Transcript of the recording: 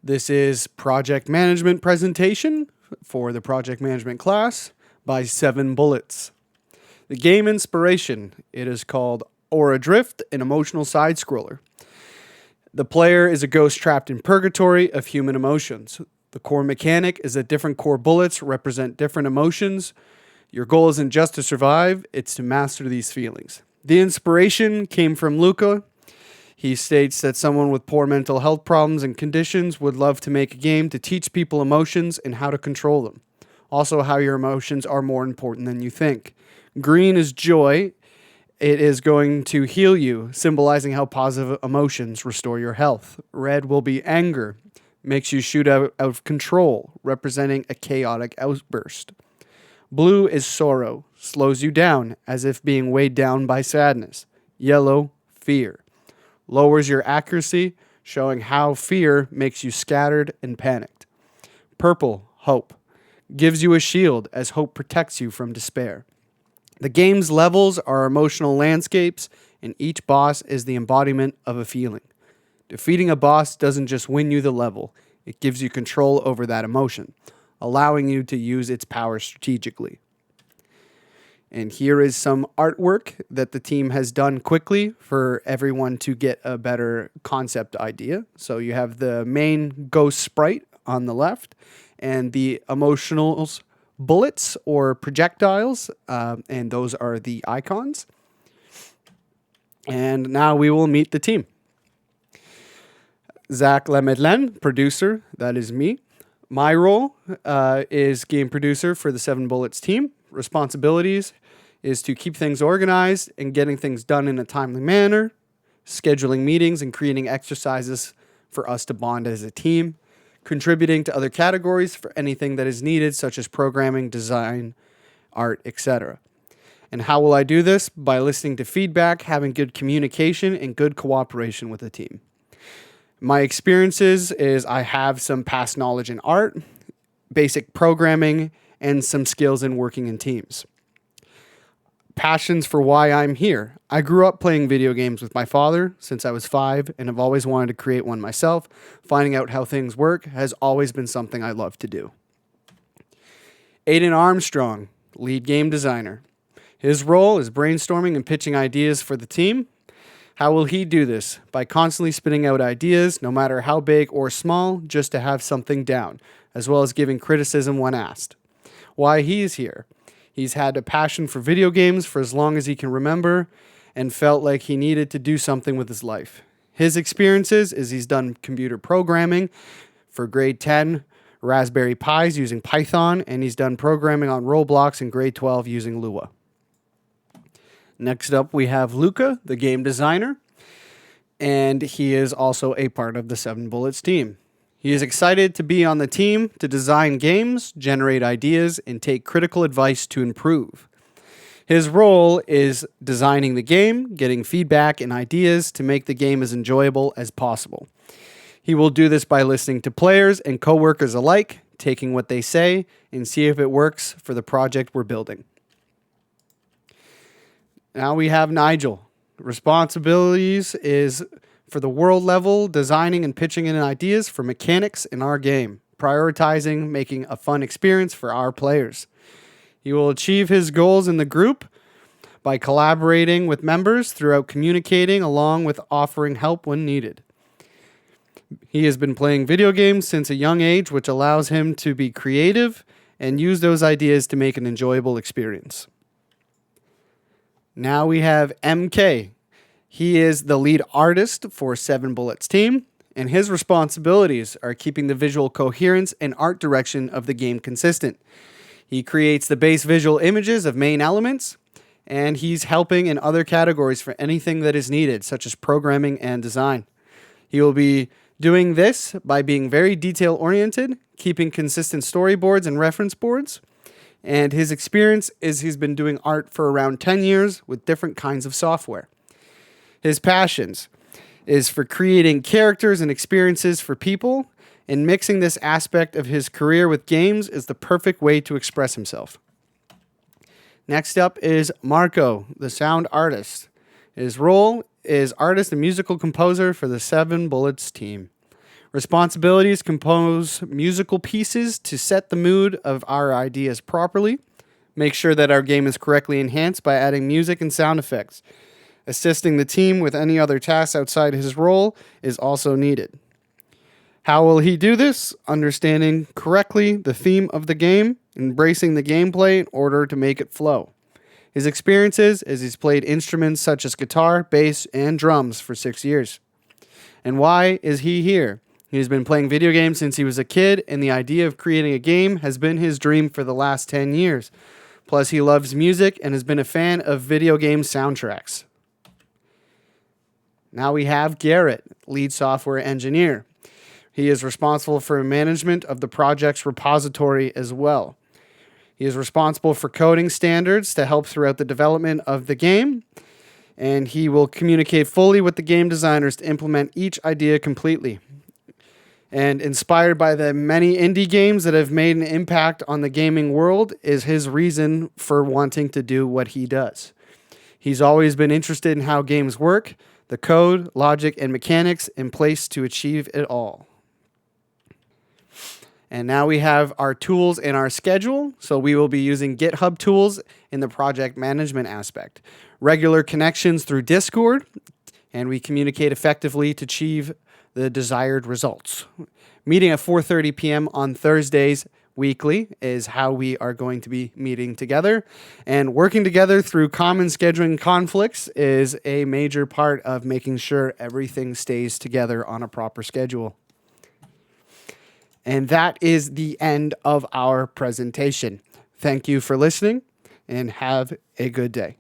This is project management presentation for the project management class by 7 Bullets. The game inspiration, it is called Aura Drift, an emotional side scroller. The player is a ghost trapped in purgatory of human emotions. The core mechanic is that different core bullets represent different emotions. Your goal isn't just to survive, it's to master these feelings. The inspiration came from Luca. He states that someone with poor mental health problems and conditions would love to make a game to teach people emotions and how to control them. Also, how your emotions are more important than you think. Green is joy. It is going to heal you, symbolizing how positive emotions restore your health. Red will be anger, makes you shoot out of control, representing a chaotic outburst. Blue is sorrow, slows you down, as if being weighed down by sadness. Yellow, fear, lowers your accuracy, showing how fear makes you scattered and panicked. Purple, hope, gives you a shield as hope protects you from despair. The game's levels are emotional landscapes, and each boss is the embodiment of a feeling. Defeating a boss doesn't just win you the level, it gives you control over that emotion, allowing you to use its power strategically. And here is some artwork that the team has done quickly for everyone to get a better concept idea. So you have the main ghost sprite on the left and the emotionals bullets or projectiles, and those are the icons. And now we will meet the team. Zach Lemedlen, producer, that is me. My role is game producer for the 7 Bullets team. Responsibilities is to keep things organized and getting things done in a timely manner, scheduling meetings and creating exercises for us to bond as a team, contributing to other categories for anything that is needed, such as programming, design, art, etc. And how will I do this? By listening to feedback, having good communication, and good cooperation with the team. My experiences is I have some past knowledge in art, basic programming, and some skills in working in teams. Passions for why I'm here. I grew up playing video games with my father since I was 5 and have always wanted to create one myself. Finding out how things work has always been something I love to do. Aiden Armstrong, lead game designer. His role is brainstorming and pitching ideas for the team. How will he do this? By constantly spitting out ideas, no matter how big or small, just to have something down, as well as giving criticism when asked. Why he is here. He's had a passion for video games for as long as he can remember and felt like he needed to do something with his life. His experiences is he's done computer programming for grade 10 Raspberry Pis using Python, and he's done programming on Roblox in grade 12 using Lua. Next up, we have Luca, the game designer, and he is also a part of the 7 Bullets team. He is excited to be on the team to design games, generate ideas, and take critical advice to improve. His role is designing the game, getting feedback and ideas to make the game as enjoyable as possible. He will do this by listening to players and coworkers alike, taking what they say, and see if it works for the project we're building. Now we have Nigel. Responsibilities is for the world level, designing and pitching in ideas for mechanics in our game, prioritizing making a fun experience for our players. He will achieve his goals in the group by collaborating with members throughout communicating along with offering help when needed. He has been playing video games since a young age, which allows him to be creative and use those ideas to make an enjoyable experience. Now we have MK. He is the lead artist for 7 Bullets team, and his responsibilities are keeping the visual coherence and art direction of the game consistent. He creates the base visual images of main elements, and he's helping in other categories for anything that is needed, such as programming and design. He will be doing this by being very detail-oriented, keeping consistent storyboards and reference boards, and his experience is he's been doing art for around 10 years with different kinds of software. His passions is for creating characters and experiences for people, and mixing this aspect of his career with games is the perfect way to express himself. Next up is Marco, the sound artist. His role is artist and musical composer for the 7 Bullets team. Responsibilities: compose musical pieces to set the mood of our ideas properly. Make sure that our game is correctly enhanced by adding music and sound effects. Assisting the team with any other tasks outside his role is also needed. How will he do this? Understanding correctly the theme of the game, embracing the gameplay in order to make it flow. His experiences is he's played instruments such as guitar, bass, and drums for 6 years. And why is he here? He's been playing video games since he was a kid, and the idea of creating a game has been his dream for the last 10 years. Plus, he loves music and has been a fan of video game soundtracks. Now we have Garrett, lead software engineer. He is responsible for management of the project's repository as well. He is responsible for coding standards to help throughout the development of the game, and he will communicate fully with the game designers to implement each idea completely. And inspired by the many indie games that have made an impact on the gaming world is his reason for wanting to do what he does. He's always been interested in how games work, the code, logic, and mechanics in place to achieve it all. And now we have our tools in our schedule. So we will be using GitHub tools in the project management aspect. Regular connections through Discord, and we communicate effectively to achieve the desired results. Meeting at 4:30 p.m. on Thursdays weekly is how we are going to be meeting together. And working together through common scheduling conflicts is a major part of making sure everything stays together on a proper schedule. And that is the end of our presentation. Thank you for listening and have a good day.